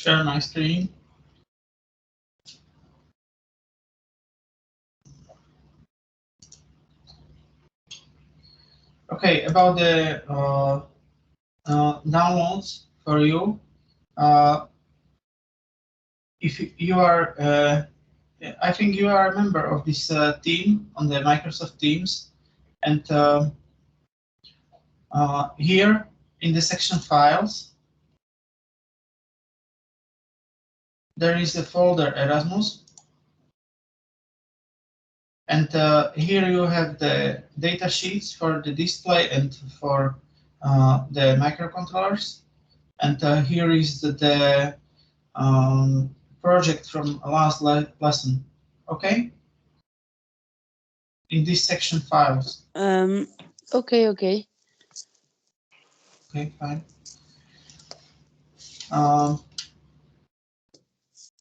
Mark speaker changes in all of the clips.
Speaker 1: share my screen. Okay, about the downloads for you. If you are, I think you are a member of this team on the Microsoft Teams, and here in the section files, there is a folder Erasmus, and here you have the data sheets for the display and for the microcontrollers, and here is the project from last lesson. Okay, in this section files.
Speaker 2: Okay.
Speaker 1: Okay, fine.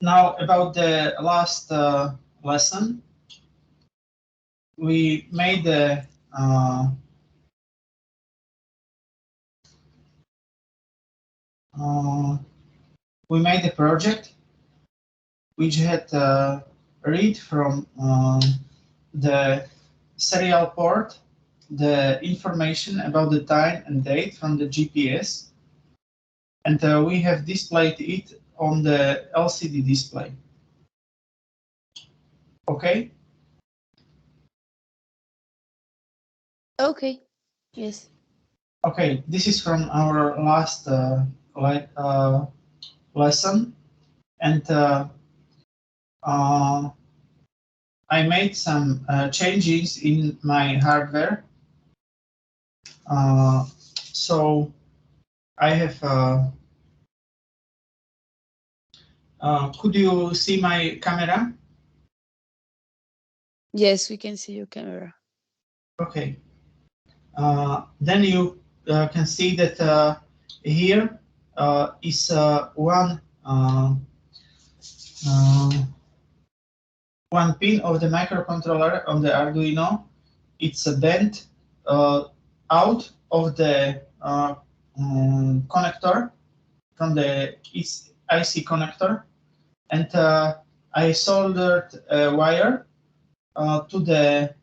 Speaker 1: Now about the last lesson, we made the project which had read from the serial port the information about the time and date from the GPS, and we have displayed it on the LCD display. Okay?
Speaker 2: Okay. Yes.
Speaker 1: Okay, this is from our last lesson, and I made some changes in my hardware. So I have. Could you see my camera?
Speaker 2: Yes, we can see your camera.
Speaker 1: Okay. Then you can see that here is one pin of the microcontroller on the Arduino. It's bent out of the connector from the IC connector, and I soldered a wire to the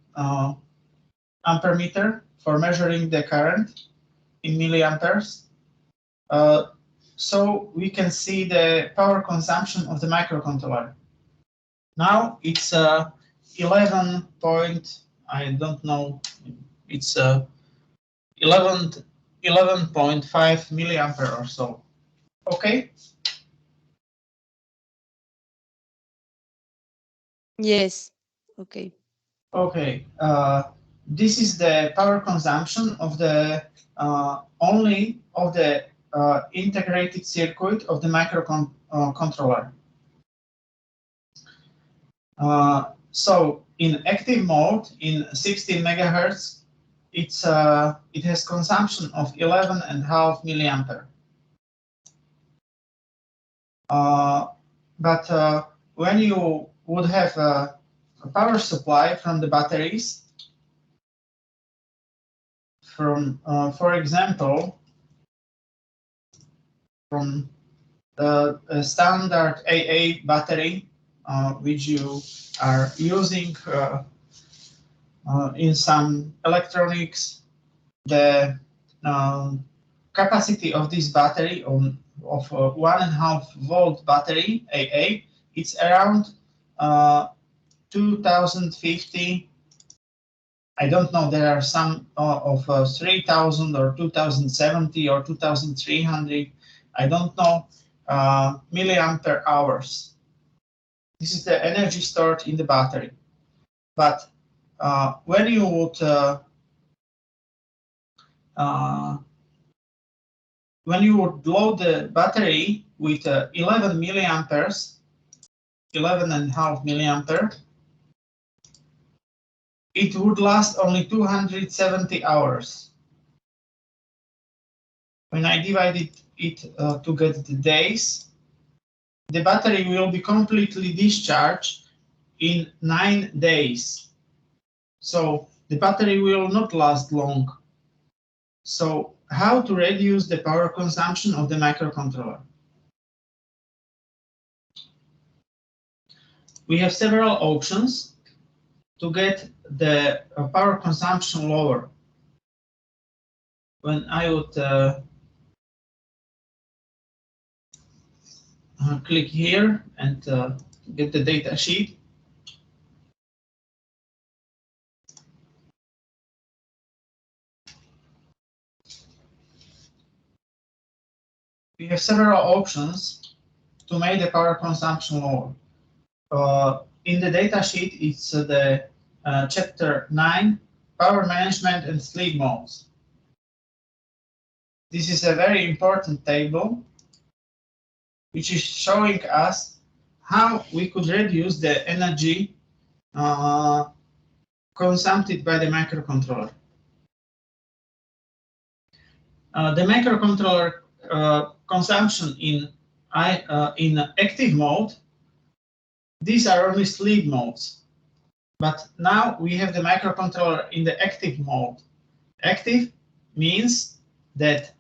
Speaker 1: ampermeter for measuring the current in milliamperes. So we can see the power consumption of the microcontroller. Now it's 11 point, I don't know, it's 11.5 milliampere or so. Okay?
Speaker 2: Yes. Okay.
Speaker 1: Okay. This is the power consumption of the only of the integrated circuit of the microcontroller. So in active mode, in 16 megahertz, it has consumption of 11.5 milliampere. But when you would have a power supply from the batteries, from, for example, from the standard AA battery, which you are using in some electronics, the capacity of this battery of 1.5 volt battery AA, it's around 2050. I don't know, there are some of 3000 or 2070 or 2300, I don't know, milliampere hours. This is the energy stored in the battery. But when you would load the battery with 11 milliamperes, 11.5 milliampere, it would last only 270 hours. When I divided it to get the days, the battery will be completely discharged in 9 days. So the battery will not last long. So how to reduce the power consumption of the microcontroller? we have several options to get the power consumption lower. When I would click here and get the data sheet, we have several options to make the power consumption lower. In the data sheet, it's the chapter 9, power management and sleep modes. This is a very important table, which is showing us how we could reduce the energy consumed by the microcontroller. The microcontroller consumption in active mode, these are only sleep modes. But now we have the microcontroller in the active mode. Active means that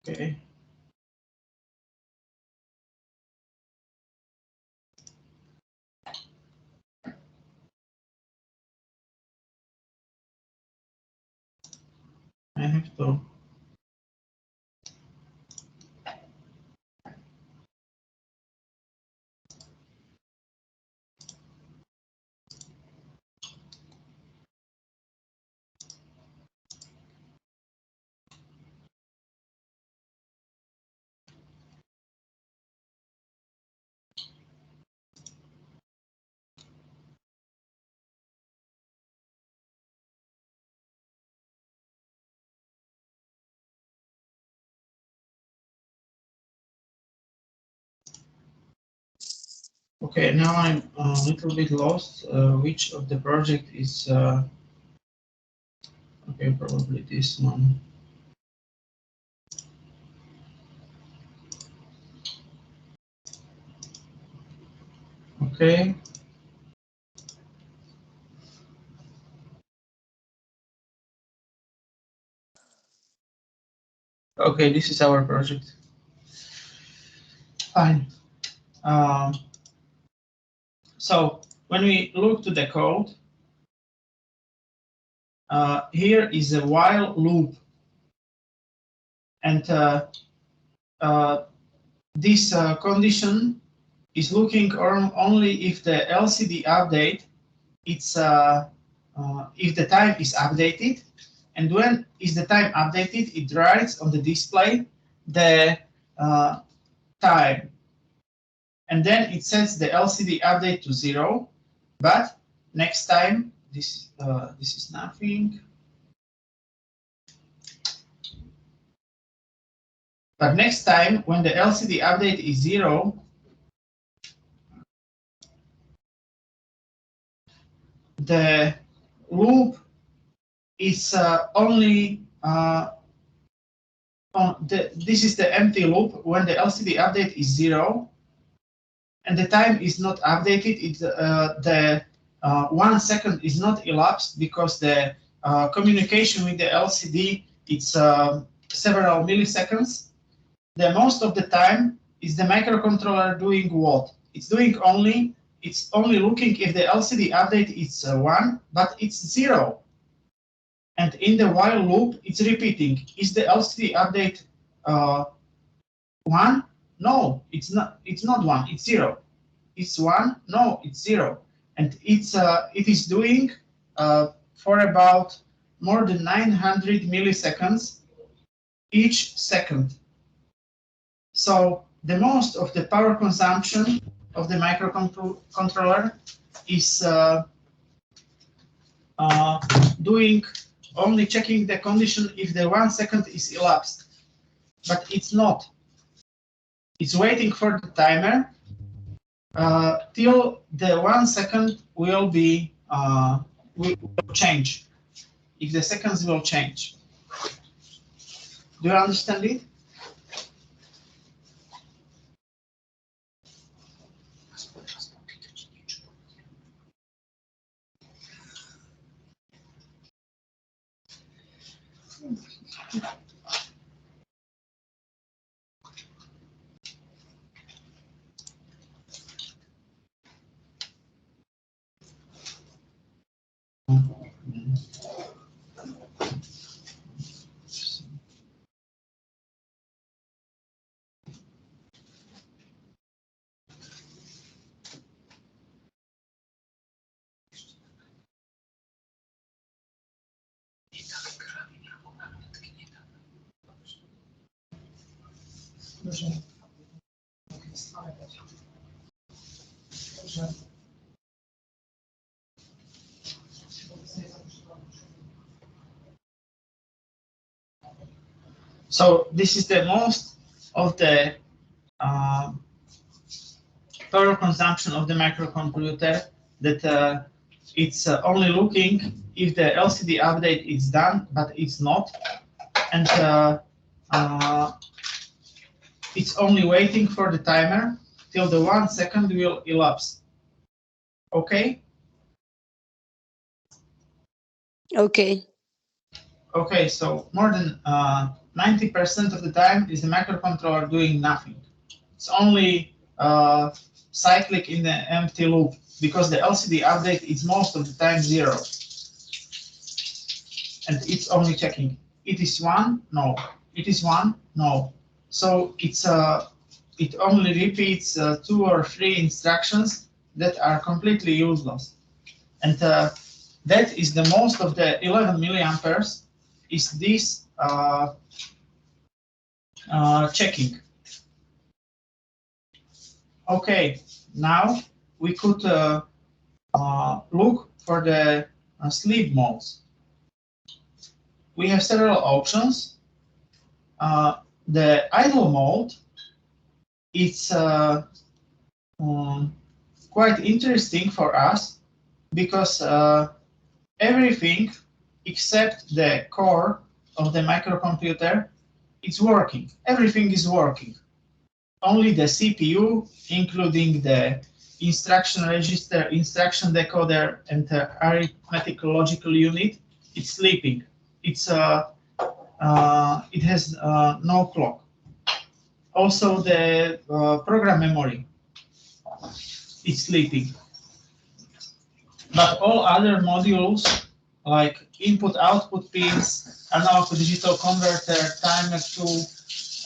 Speaker 1: okay. I have to. Okay, now I'm a little bit lost. Which of the project is? Okay, probably this one. Okay. Okay, this is our project. Fine. So when we look to the code, here is a while loop, and this condition is looking only if the LCD update, it's if the time is updated, and when is the time updated, it writes on the display the time, and then it sets the LCD update to 0. But next time, this is nothing. But next time, when the LCD update is 0, the loop is only this is the empty loop when the LCD update is 0, and the time is not updated. It the 1 second is not elapsed because the communication with the LCD it's several milliseconds. The most of the time is the microcontroller doing what? It's only looking if the LCD update is 1, but it's 0. And in the while loop, it's repeating. Is the LCD update 1? No, it's not. It's not 1. It's 0. It's 1? No, it's 0. And it is doing for about more than 900 milliseconds each second. So the most of the power consumption of the microcontroller is doing only checking the condition if the 1 second is elapsed, but it's not. It's waiting for the timer till the 1 second will be will change. If the seconds will change. Do you understand it? So this is the most of the power consumption of the microcomputer, that it's only looking if the LCD update is done, but it's not, and it's only waiting for the timer till the 1 second will elapse. Okay?
Speaker 2: Okay.
Speaker 1: Okay, so more than 90% of the time is the microcontroller doing nothing. It's only cyclic in the empty loop, because the LCD update is most of the time 0. And it's only checking. It is 1, no. It is 1, no. So it only repeats 2 or 3 instructions that are completely useless. And that is the most of the 11 milliamperes is this checking. Okay, now we could look for the sleep modes. We have several options. The idle mode, it's quite interesting for us because everything except the core of the microcomputer, it's working. Everything is working. Only the CPU, including the instruction register, instruction decoder, and the arithmetic logical unit, it's sleeping. It has no clock. Also, the program memory is sleeping. But all other modules, like input-output pins, analog to digital converter, timer tool,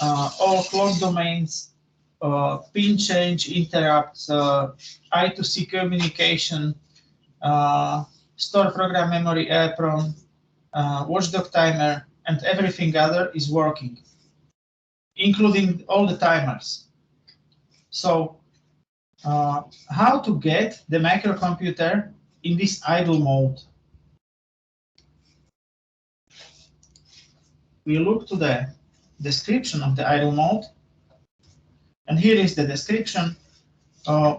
Speaker 1: all clock domains, pin change, interrupts, I2C communication, store program memory EEPROM, watchdog timer, and everything other is working, including all the timers. So how to get the microcomputer in this idle mode? We look to the description of the idle mode, and here is the description.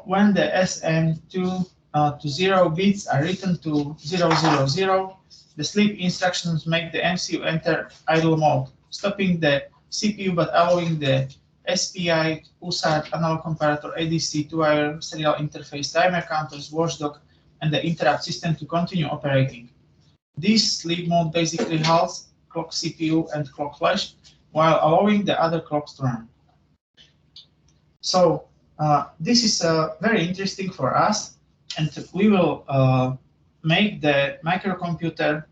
Speaker 1: When the SM2 to 0 bits are written to 000, the sleep instructions make the MCU enter idle mode, stopping the CPU but allowing the SPI, USART, analog comparator, ADC, two-wire serial interface, timer counters, watchdog, and the interrupt system to continue operating. This sleep mode basically halts clock CPU and clock flash while allowing the other clocks to run. So this is very interesting for us, and we will make the microcomputer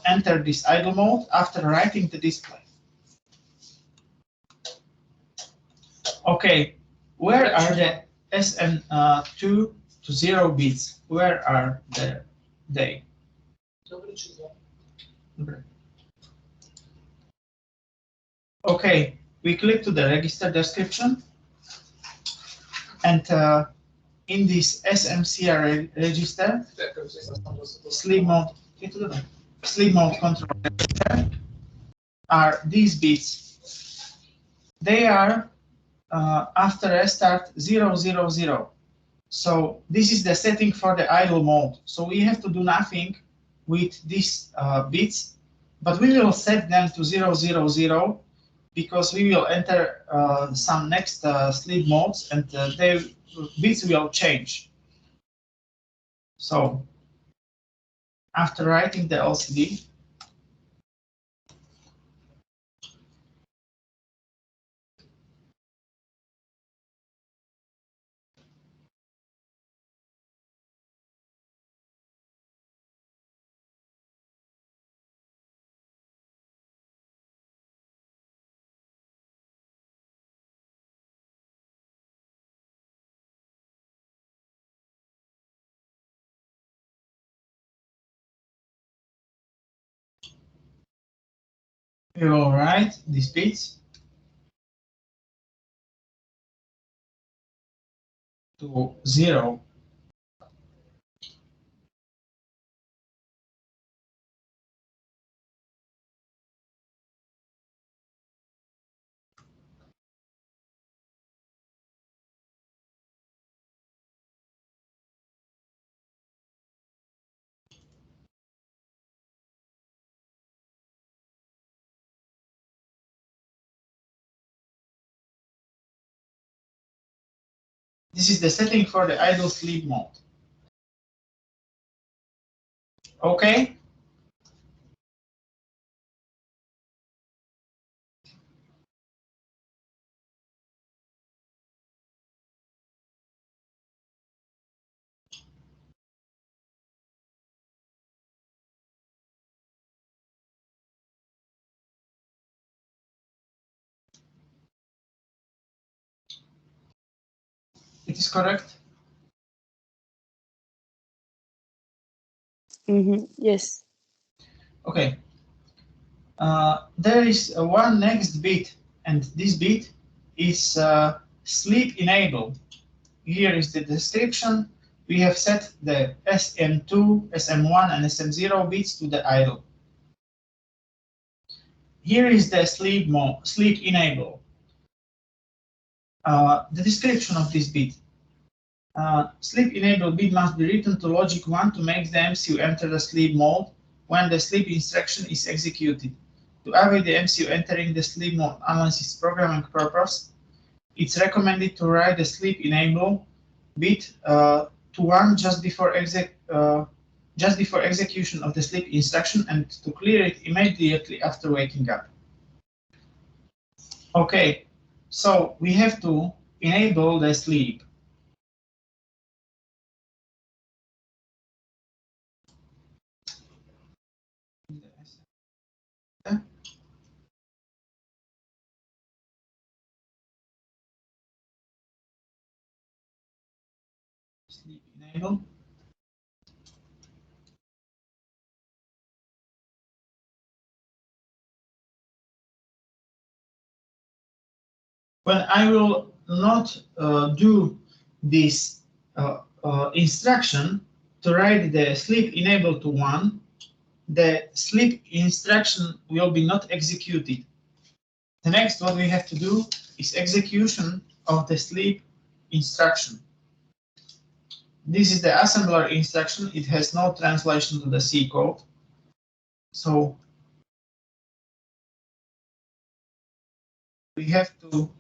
Speaker 1: enter this idle mode after writing the display. Okay, where are the SM2 to 0 bits? Where are they? Okay, we click to the register description, and in this SMCR register, sleep mode control register are these bits. They are after restart 000. So this is the setting for the idle mode. So we have to do nothing with these bits, but we will set them to 000 because we will enter some next sleep modes, and their bits will change. So after writing the LCD, We will write these bits to 0. This is the setting for the idle sleep mode. Okay? It is correct?
Speaker 2: Yes.
Speaker 1: Okay. There is one next bit, and this bit is sleep enable. Here is the description. We have set the SM2, SM1, and SM0 bits to the idle. Here is the sleep mode, sleep enable. The description of this bit. Sleep enable bit must be written to logic 1 to make the MCU enter the sleep mode when the sleep instruction is executed. To avoid the MCU entering the sleep mode unless it's programming purpose, it's recommended to write the sleep enable bit to 1 just before execution of the sleep instruction and to clear it immediately after waking up. Okay, so we have to enable the sleep. Sleep enable. When I will not do this instruction to write the sleep enable to 1, the sleep instruction will be not executed. The next what we have to do is execution of the sleep instruction. This is the assembler instruction. It has no translation to the C code. So we have to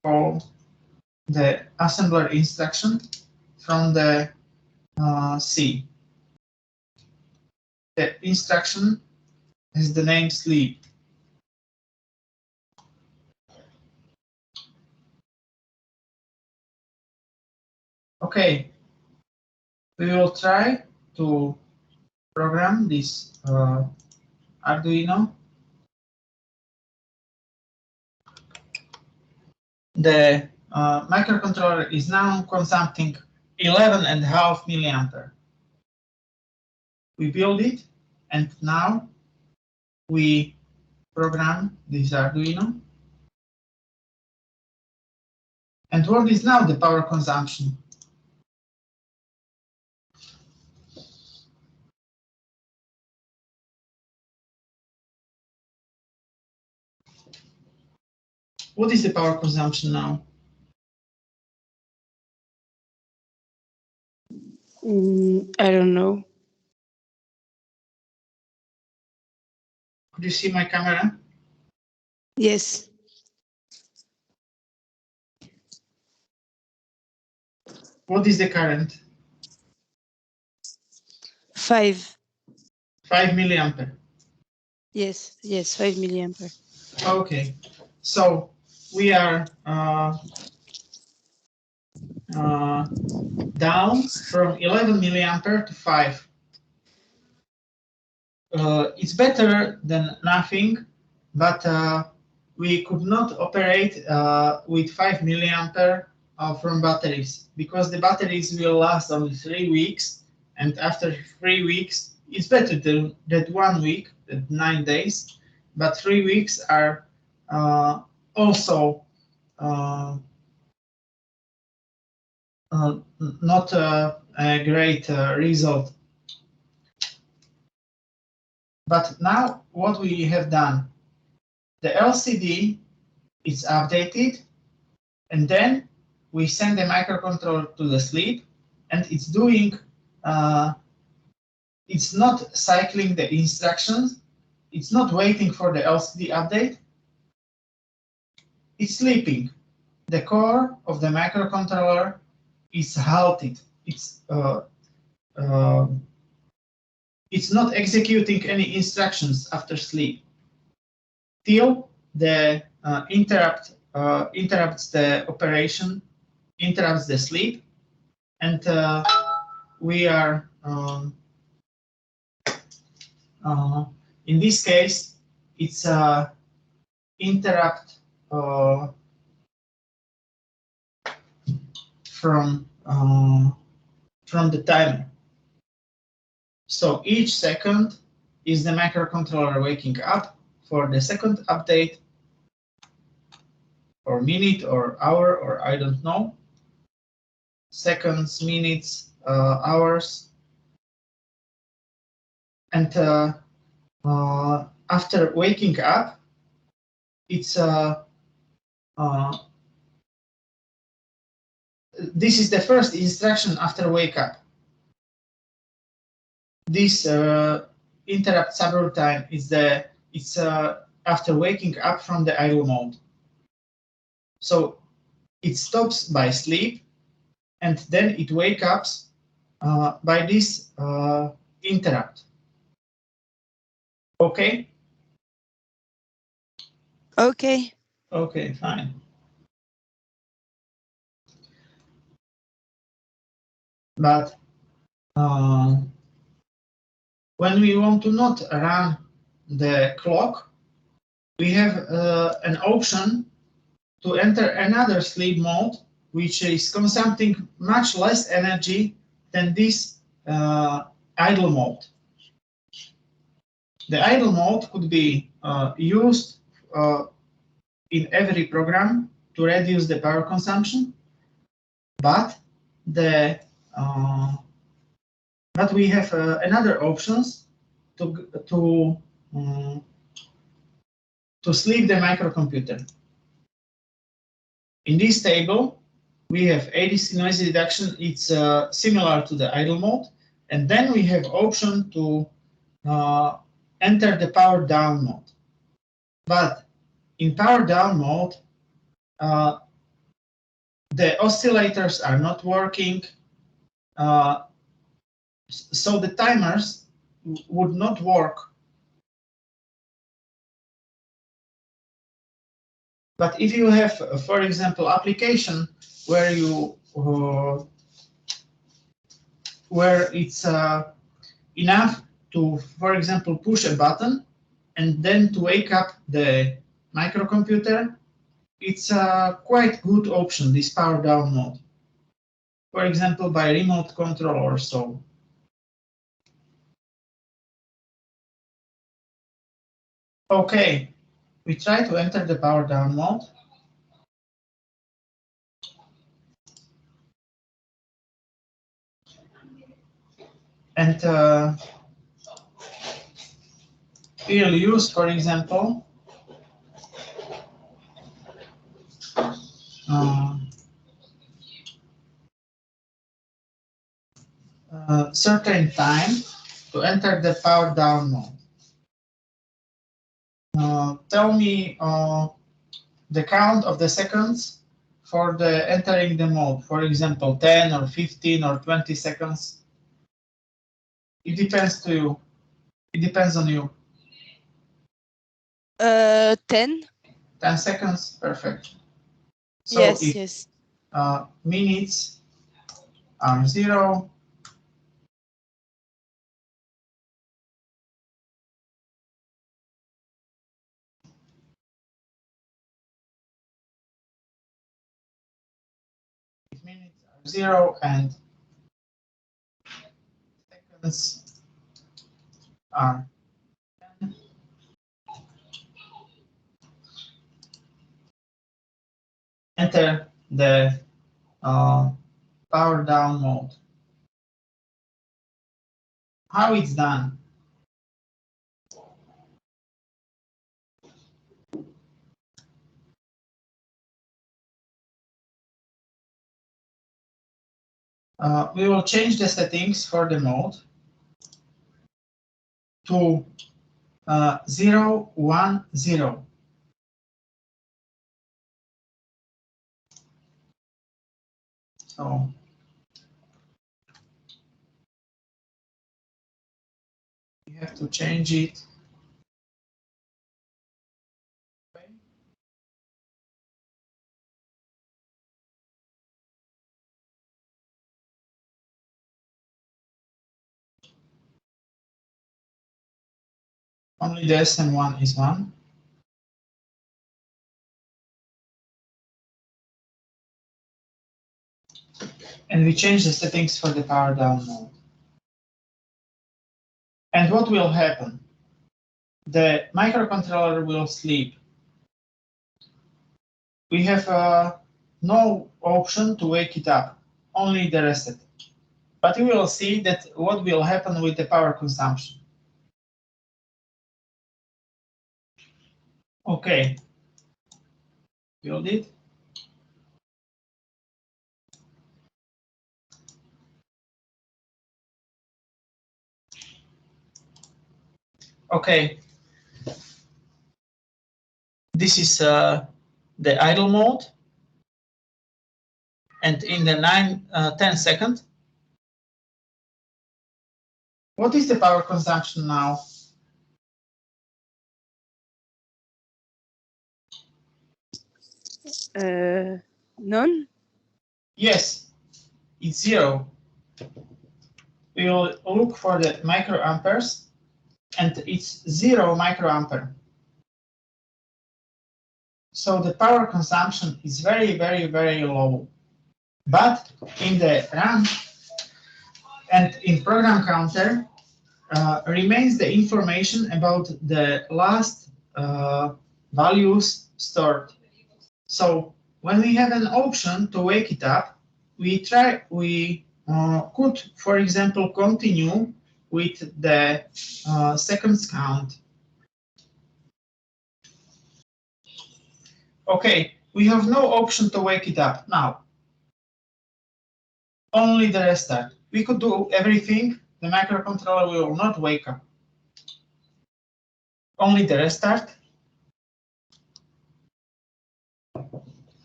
Speaker 1: call the assembler instruction from the C. The instruction has the name sleep. Okay, we will try to program this Arduino. The microcontroller is now consuming 11.5 milliampere. We build it, and now we program this Arduino. And what is now the power consumption? What is the power consumption now?
Speaker 2: I don't know.
Speaker 1: Could you see my camera?
Speaker 2: Yes.
Speaker 1: What is the current?
Speaker 2: 5.
Speaker 1: 5 milliampere.
Speaker 2: Yes, 5 milliampere.
Speaker 1: Okay, so we are down from 11 milliampere to 5. It's better than nothing, but we could not operate with 5 milliampere from batteries because the batteries will last only 3 weeks, and after 3 weeks it's better that 1 week, that 9 days, but 3 weeks are also not a great result. But now what we have done, the LCD is updated, and then we send the microcontroller to the sleep, and it's doing, it's not cycling the instructions, it's not waiting for the LCD update, it's sleeping. The core of the microcontroller is halted. It's not executing any instructions after sleep till the interrupts the operation, interrupts the sleep, and we are in this case it's a interrupt from the timer. So each second is the microcontroller waking up for the second update, or minute, or hour, or I don't know. Seconds, minutes, hours. And after waking up, it's this is the first instruction after wake up. This interrupt subroutine is after waking up from the idle mode. So it stops by sleep, and then it wakes up by this interrupt. Okay?
Speaker 2: Okay.
Speaker 1: Okay, fine. But when we want to not run the clock, we have an option to enter another sleep mode, which is consuming much less energy than this idle mode. The idle mode could be used in every program to reduce the power consumption, but we have another options to sleep the microcomputer. In this table, we have ADC noise reduction. It's similar to the idle mode, and then we have option to enter the power down mode. But in power down mode, the oscillators are not working, so the timers would not work. But if you have, for example, application where it's enough to, for example, push a button and then to wake up the microcomputer, it's a quite good option, this power down mode. For example, by remote control or so. Okay, we try to enter the power down mode. And we'll use, for example, certain time to enter the power down mode. Tell me the count of the seconds for the entering the mode. For example, 10 or 15 or 20 seconds. It depends to you. It depends on you.
Speaker 2: 10.
Speaker 1: 10 seconds, perfect. So
Speaker 2: Yes,
Speaker 1: if
Speaker 2: yes.
Speaker 1: Minutes are 0, minutes are 0 and seconds are. Enter the power down mode. How it's done? We will change the settings for the mode to 0, 1, 0. So we have to change it. Only the SM1 is 1. And we change the settings for the power down mode. And what will happen? The microcontroller will sleep. We have no option to wake it up, only the reset. But we will see that what will happen with the power consumption. Okay, build it. Okay, this is the idle mode, and in the 10 seconds, what is the power consumption now?
Speaker 2: None?
Speaker 1: Yes, it's 0. We will look for the microamperes, and it's 0 microampere. So the power consumption is very, very, very low. But in the run and in program counter remains the information about the last values stored. So when we have an option to wake it up, we could, for example, continue with the seconds count. Okay, we have no option to wake it up now. Only the restart. We could do everything. The microcontroller will not wake up. Only the restart.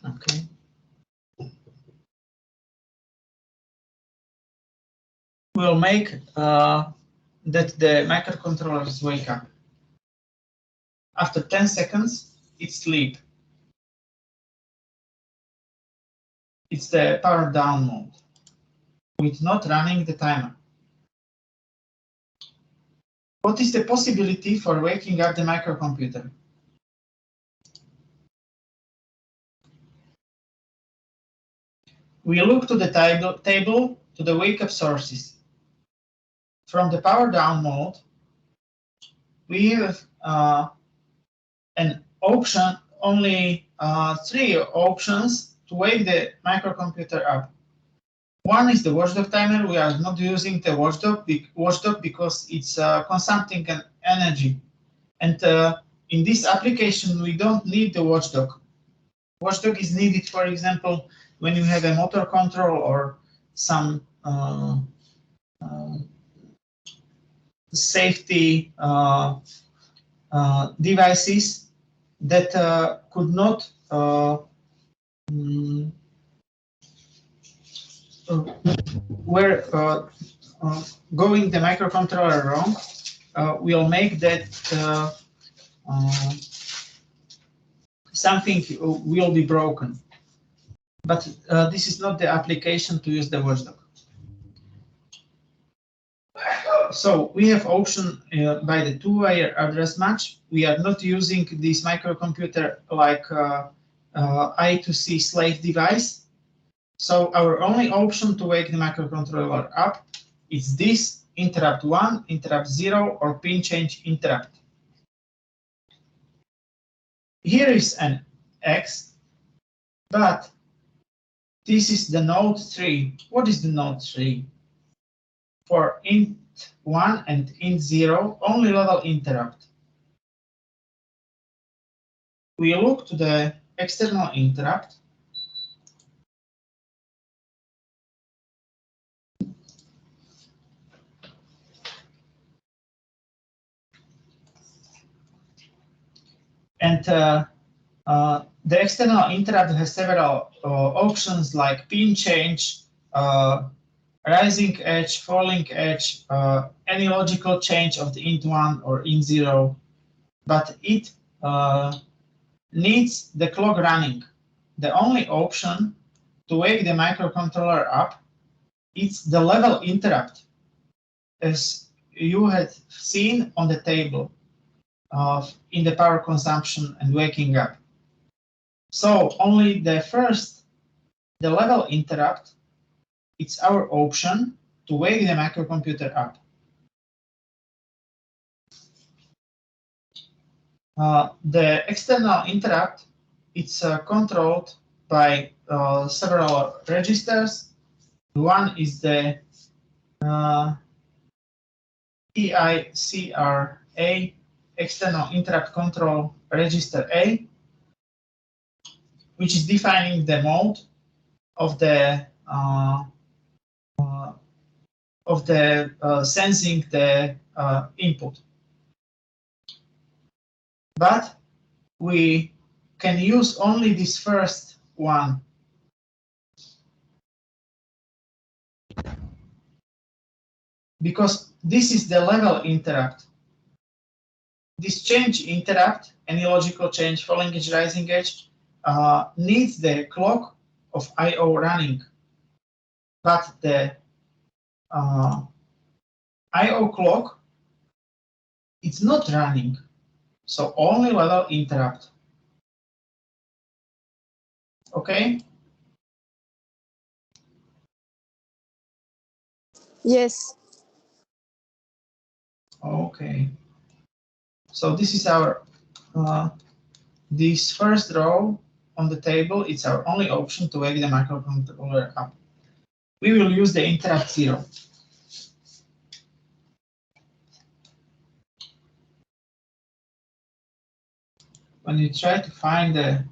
Speaker 1: Okay. We'll make that the microcontrollers wake up. After 10 seconds, it sleep. It's the power down mode with not running the timer. What is the possibility for waking up the microcomputer? We look to the table to the wake up sources. From the power down mode, we have an option, only 3 options to wake the microcomputer up. One is the watchdog timer. We are not using the watchdog because it's consuming an energy. And in this application, we don't need the watchdog. Watchdog is needed, for example, when you have a motor control or some safety devices that could not where going the microcontroller wrong, will make that something will be broken. But this is not the application to use the watchdog. So we have option by the two-wire address match. We are not using this microcomputer like I2C slave device. So our only option to wake the microcontroller up is this interrupt 1, interrupt 0, or pin change interrupt. Here is an X, but this is the node 3. What is the node 3? For int 1 and int 0, only level interrupt. We look to the external interrupt. And the external interrupt has several options like pin change, rising edge, falling edge, any logical change of the int 1 or int 0, but it needs the clock running. The only option to wake the microcontroller up is the level interrupt, as you had seen on the table in the power consumption and waking up. So only the level interrupt, it's our option to wake the microcomputer up. The external interrupt, it's controlled by several registers. One is the EICRA, external interrupt control register A, which is defining the mode of the sensing the input. But we can use only this first one. Because this is the level interrupt. This change interrupt, any logical change, falling edge, rising edge, needs the clock of I/O running. But the I/O clock, it's not running. So only level interrupt. Okay?
Speaker 2: Yes.
Speaker 1: Okay. So this is our this first row on the table. It's our only option to wake the microcontroller up. We will use the interrupt 0. When you try to find the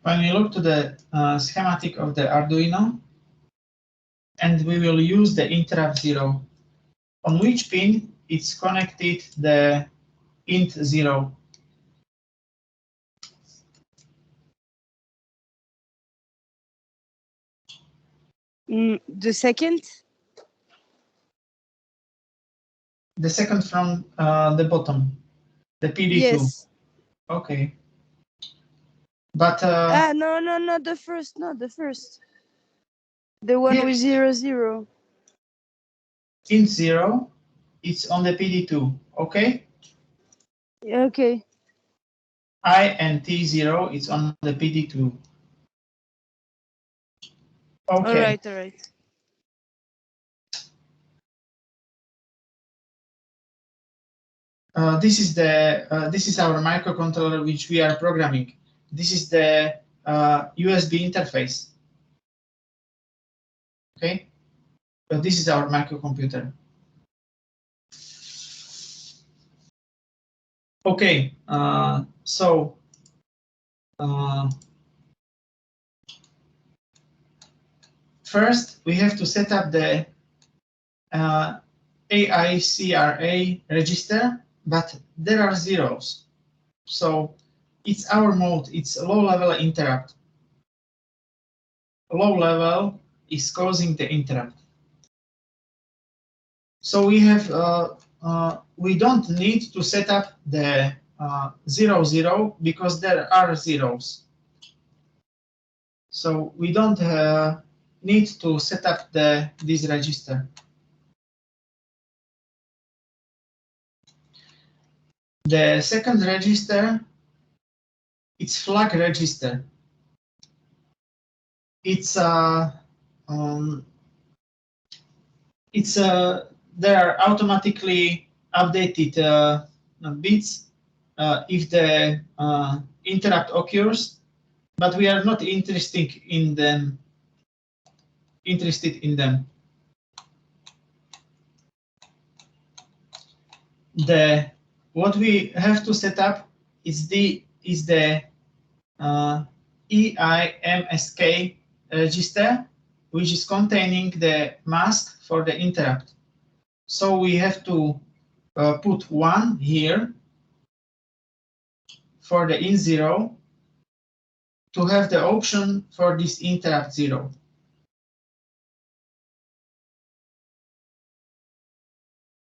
Speaker 1: when we look to the schematic of the Arduino, and we will use the interrupt 0. On which pin it's connected the int 0?
Speaker 2: The second?
Speaker 1: The second from the bottom, the PD2.
Speaker 2: Yes.
Speaker 1: Okay. But
Speaker 2: no, not the first, not the first. The one with 0, 0.
Speaker 1: int 0, it's on the PD2, okay?
Speaker 2: Okay.
Speaker 1: I and T0, it's on the PD2. Okay.
Speaker 2: All right.
Speaker 1: This is our microcontroller which we are programming. This is the USB interface. Okay, but this is our microcomputer. Okay, so first we have to set up the AICRA register, but there are zeros. So it's our mode, it's a low level interrupt. Low level is causing the interrupt. So we have we don't need to set up the 0, 0 because there are zeros. So we don't need to set up this register. The second register, it's flag register. It's there are automatically updated bits if the interrupt occurs, but we are not interested in them. What we have to set up is the EIMSK register, which is containing the mask for the interrupt. So we have to put 1 here for the in 0 to have the option for this interrupt 0.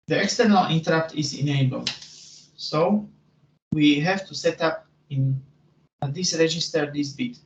Speaker 1: The external interrupt is enabled. So we have to set up in this register this bit.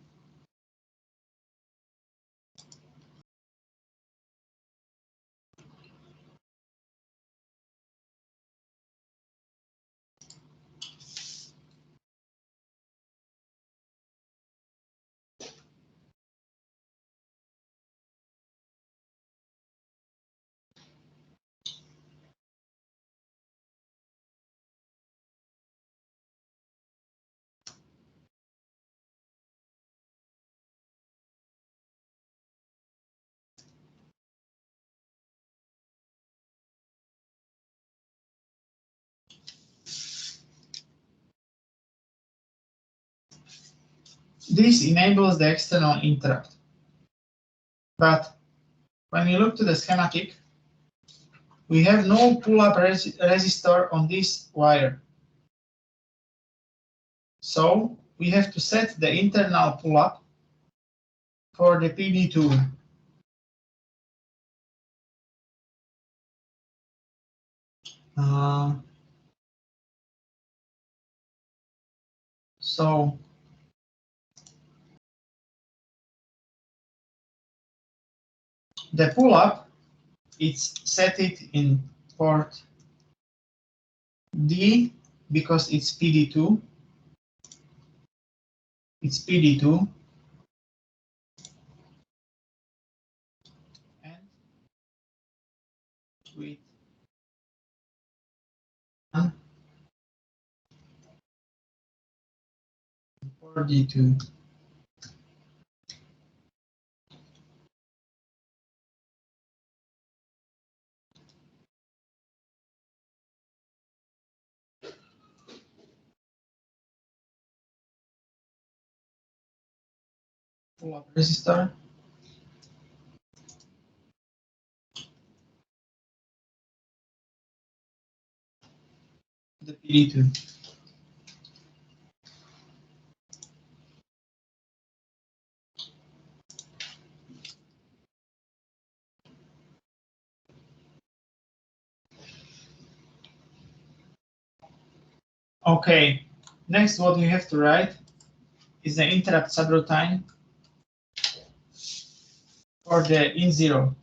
Speaker 1: This enables the external interrupt. But when you look to the schematic, we have no pull-up resistor on this wire. So we have to set the internal pull-up for the PD2. So the pull-up, it's set it in port D because it's PD2. It's PD2. And with port D2. Pull-up resistor. The PD2. Okay, next what we have to write is the interrupt subroutine for the in 0.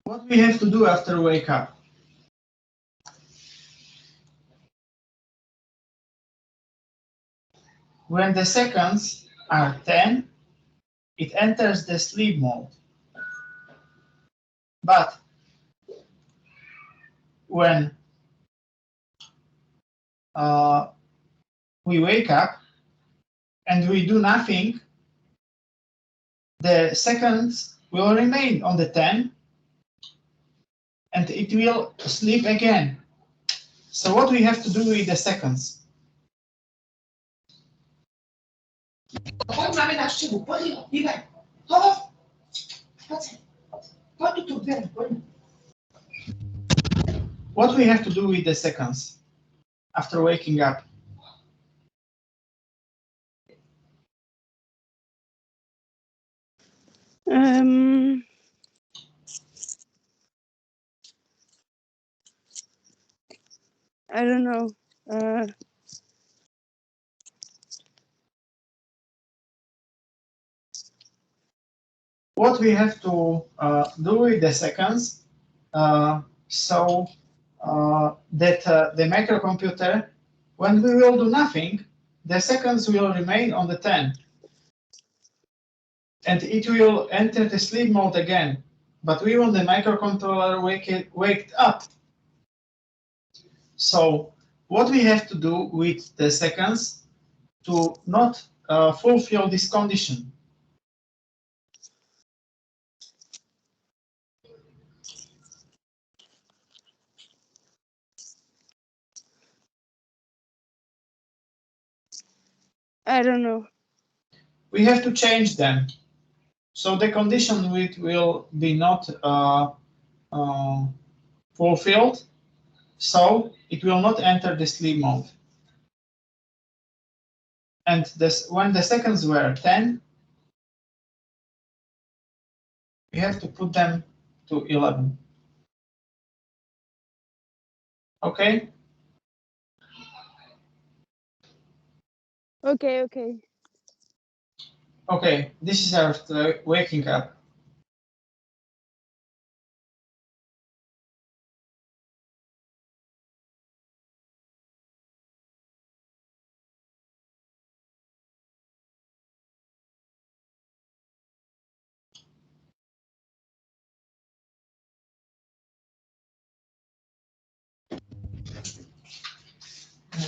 Speaker 1: What we have to do after wake up? When the seconds are 10, it enters the sleep mode. But when we wake up and we do nothing, the seconds will remain on the 10 and it will sleep again. So what we have to do with the seconds? What we have to do with the seconds after waking up?
Speaker 2: I don't know.
Speaker 1: What we have to do with the seconds, so that the microcomputer, when we will do nothing, the seconds will remain on the 10. And it will enter the sleep mode again. But we want the microcontroller waked up. So what we have to do with the seconds to not fulfill this condition?
Speaker 2: I don't know.
Speaker 1: We have to change them. So the condition will be not fulfilled, so it will not enter the sleep mode. And when the seconds were 10, we have to put them to 11. Okay?
Speaker 2: Okay, okay.
Speaker 1: Okay, this is our waking up.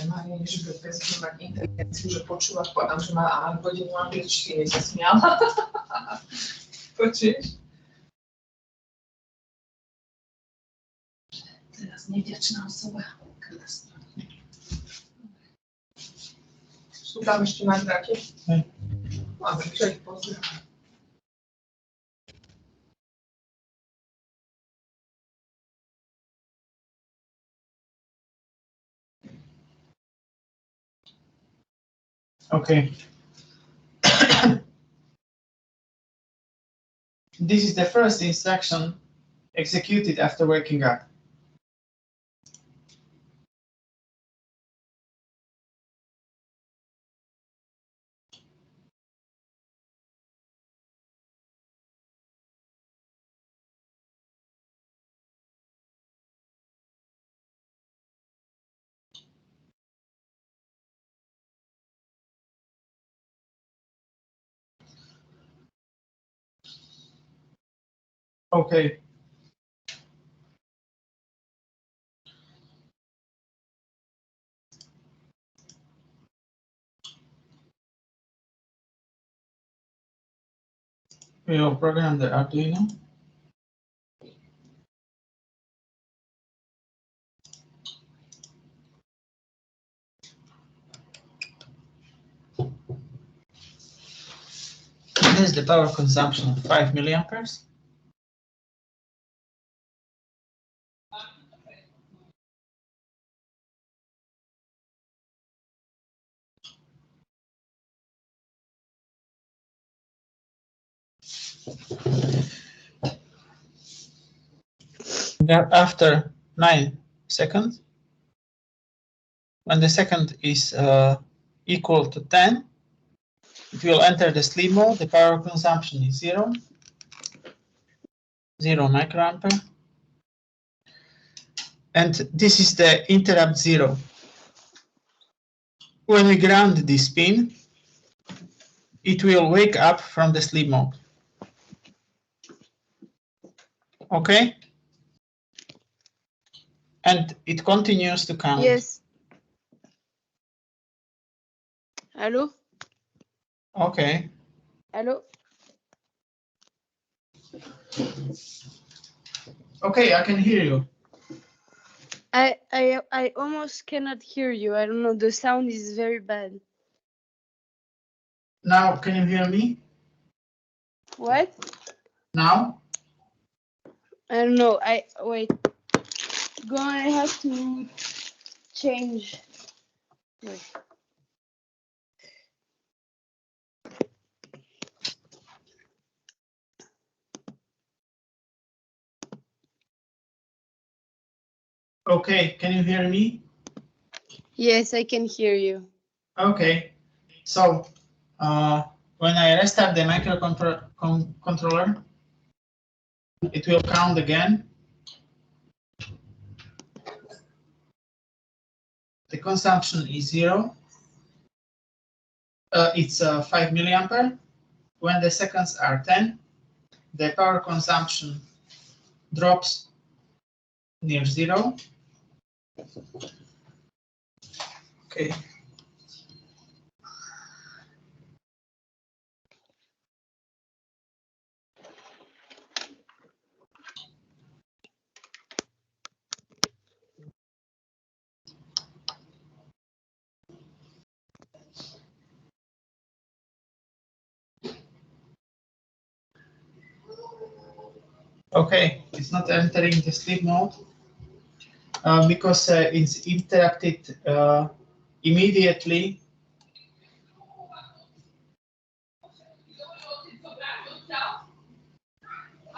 Speaker 3: Maria, żeby bez numer inteligencji, że poczuła, wkładam, że ma godzinę angielski, nie się śmiała. Poczułeś? Teraz niewdzięczna osoba. Szukamy jeszcze na brakie? Mamy, cześć, pozdrawiam.
Speaker 1: Okay. This is the first instruction executed after waking up. Okay. We will program the Arduino. This is the power consumption of 5 milliamperes. After 9 seconds, when the second is equal to 10, it will enter the sleep mode. The power consumption is 0 microampere. And this is the interrupt 0. When we ground this pin, it will wake up from the sleep mode. Okay? And it continues to count.
Speaker 2: Yes. Hello?
Speaker 1: Okay.
Speaker 2: Hello?
Speaker 1: Okay, I can hear you.
Speaker 2: I almost cannot hear you. I don't know. The sound is very bad.
Speaker 1: Now, can you hear me?
Speaker 2: What?
Speaker 1: Now?
Speaker 2: I don't know. Wait. Go on. I have to change. Wait.
Speaker 1: Okay, can you hear me?
Speaker 2: Yes, I can hear you.
Speaker 1: Okay, so when I restart the microcontroller, it will count again. The consumption is 0. It's 5 milliampere. When the seconds are 10, the power consumption drops near 0. Okay. Okay, it's not entering the sleep mode because it's interrupted immediately.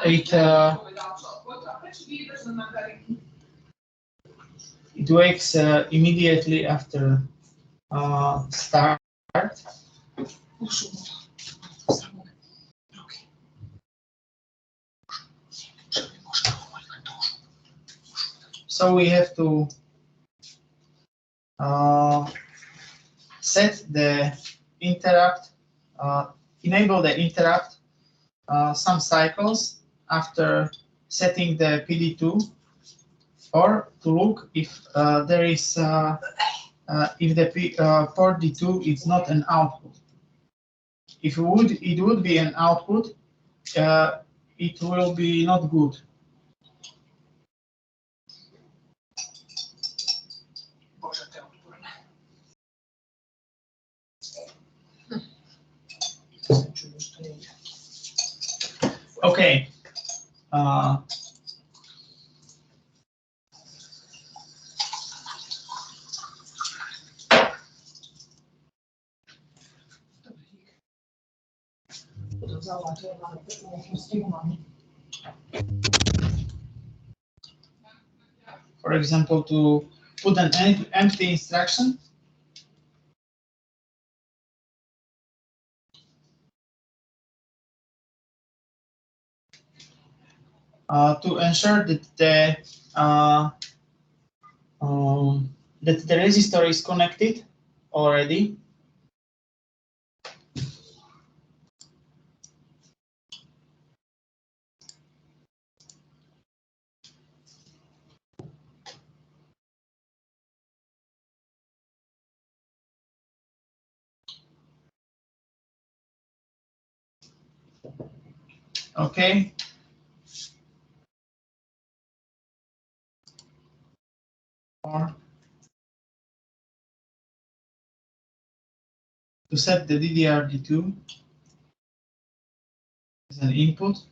Speaker 1: It wakes immediately after start. So we have to set the interrupt, enable the interrupt some cycles after setting the PD2, or to look if there is if the port D2 is not an output. If it would be an output, it will be not good. Okay. For example, to put an empty instruction. To ensure that the resistor is connected already. Okay. Or to set the DDR-D2 as an input.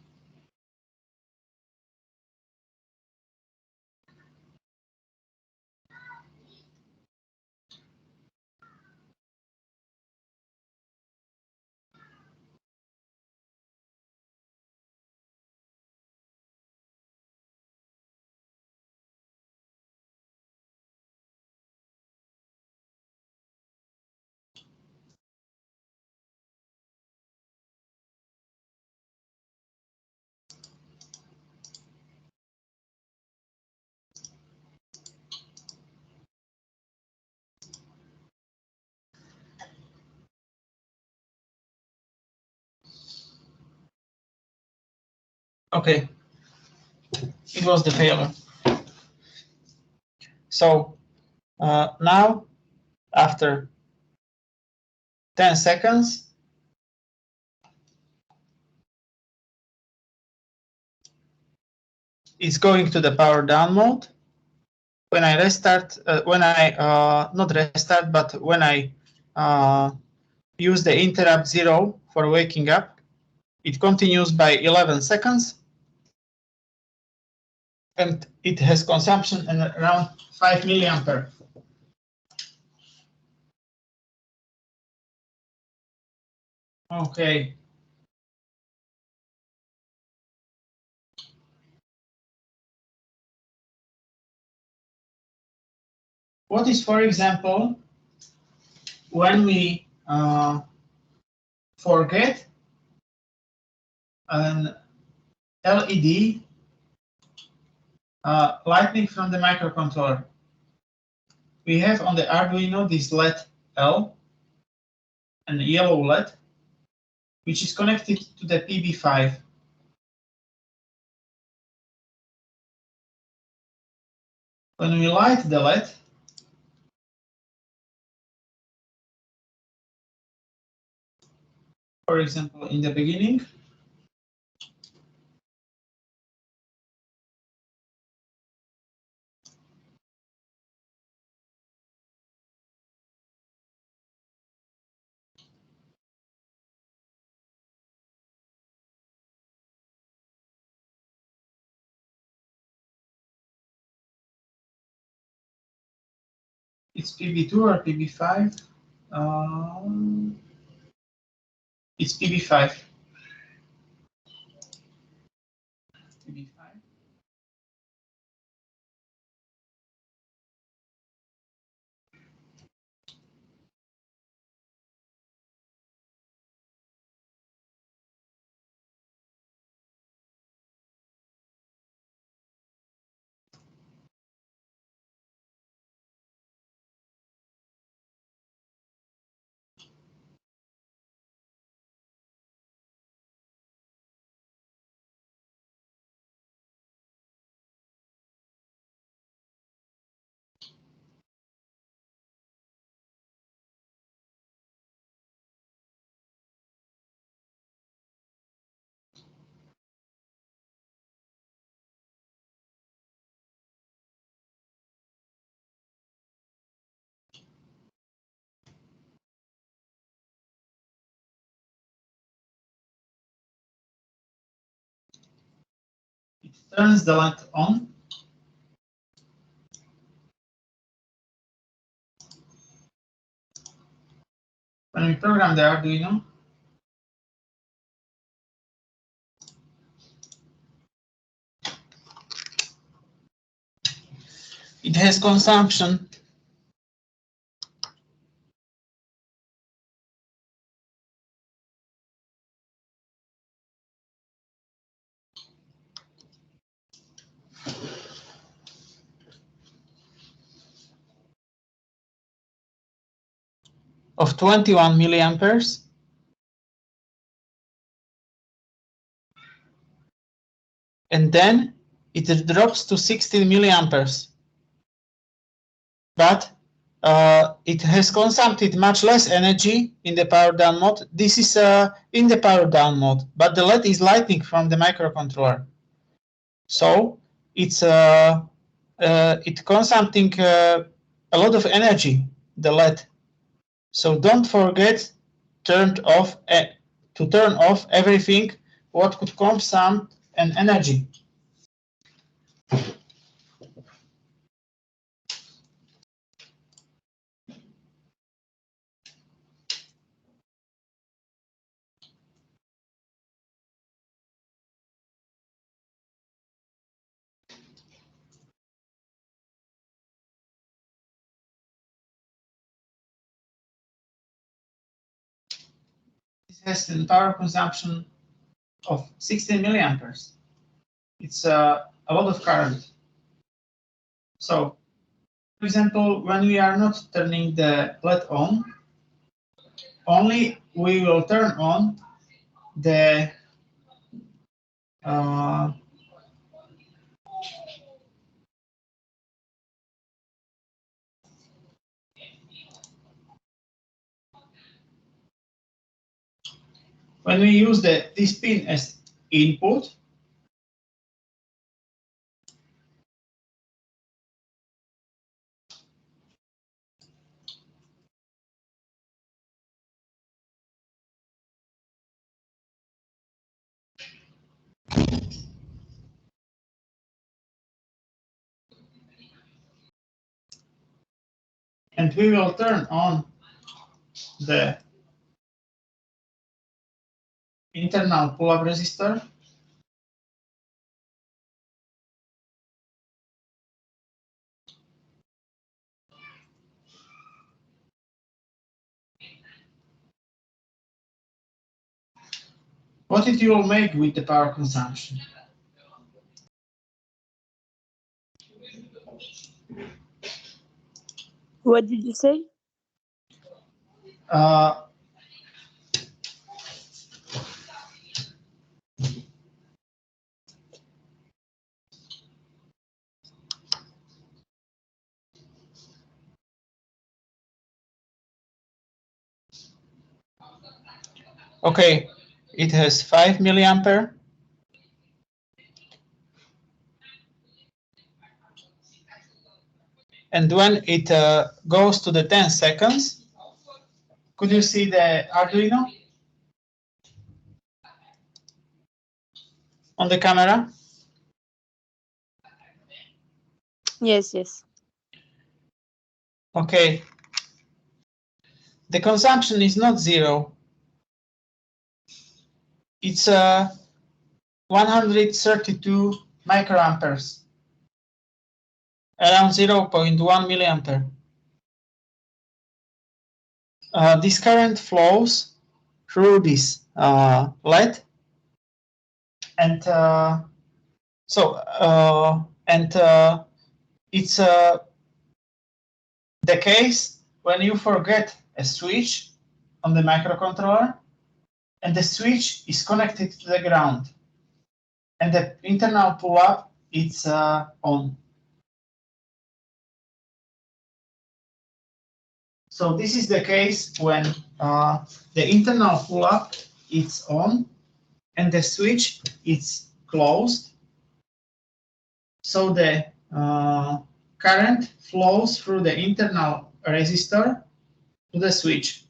Speaker 1: Okay, it was the failure. So now, after 10 seconds, it's going to the power down mode. When I restart, not restart, but when I use the interrupt 0 for waking up, it continues by 11 seconds. And it has consumption around 5 milliampere. Okay. What is, for example, when we forget an LED lighting from the microcontroller? We have on the Arduino this LED L, and yellow LED, which is connected to the PB5. When we light the LED, for example, in the beginning, it's PB2 or PB5. It's PB5. PB5. It turns the light on. When we program the Arduino, it has consumption of 21 milliamperes. And then it drops to 16 milliamperes. But it has consumed much less energy in the power down mode. This is in the power down mode, but the LED is lighting from the microcontroller. So it's consuming a lot of energy, the LED. So don't forget to turn off everything what could consume an energy. This has a power consumption of 16 milliamperes. It's a lot of current. So, for example, when we are not turning the LED on, only we will turn on the when we use this pin as input, and we will turn on the internal pull-up resistor. What it will make with the power consumption?
Speaker 2: What did you say?
Speaker 1: Okay, it has 5 milliampere. And when it goes to the 10 seconds, could you see the Arduino on the camera?
Speaker 2: Yes, yes.
Speaker 1: Okay. The consumption is not 0. It's 132 microamperes, around 0.1 milliampere. This current flows through this LED, and it's the case when you forget a switch on the microcontroller, and the switch is connected to the ground, and the internal pull-up is on. So this is the case when the internal pull-up is on and the switch is closed. So the current flows through the internal resistor to the switch.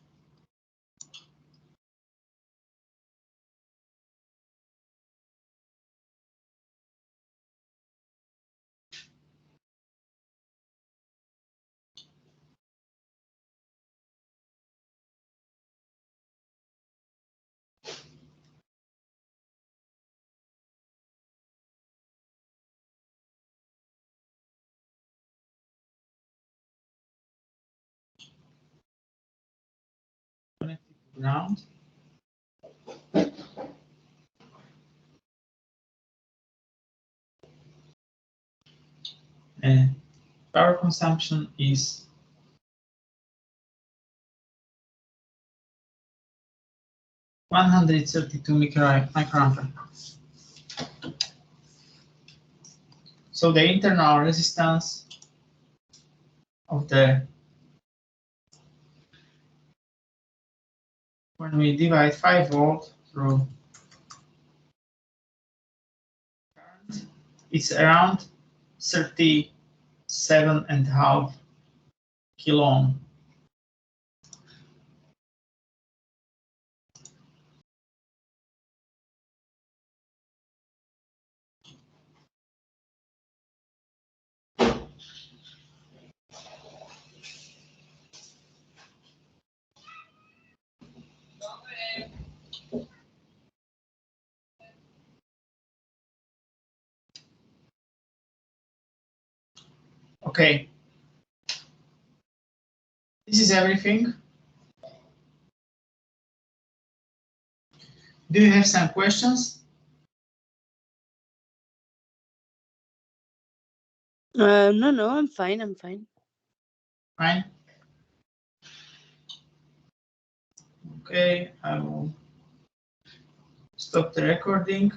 Speaker 1: Connected to ground. And power consumption is 132 microampere. So the internal resistance of the, when we divide 5 volt through current, it's around 37.5 kilo ohm. Okay. This is everything. Do you have some questions?
Speaker 2: No, I'm fine. I'm fine.
Speaker 1: Fine. Okay, I will stop the recording.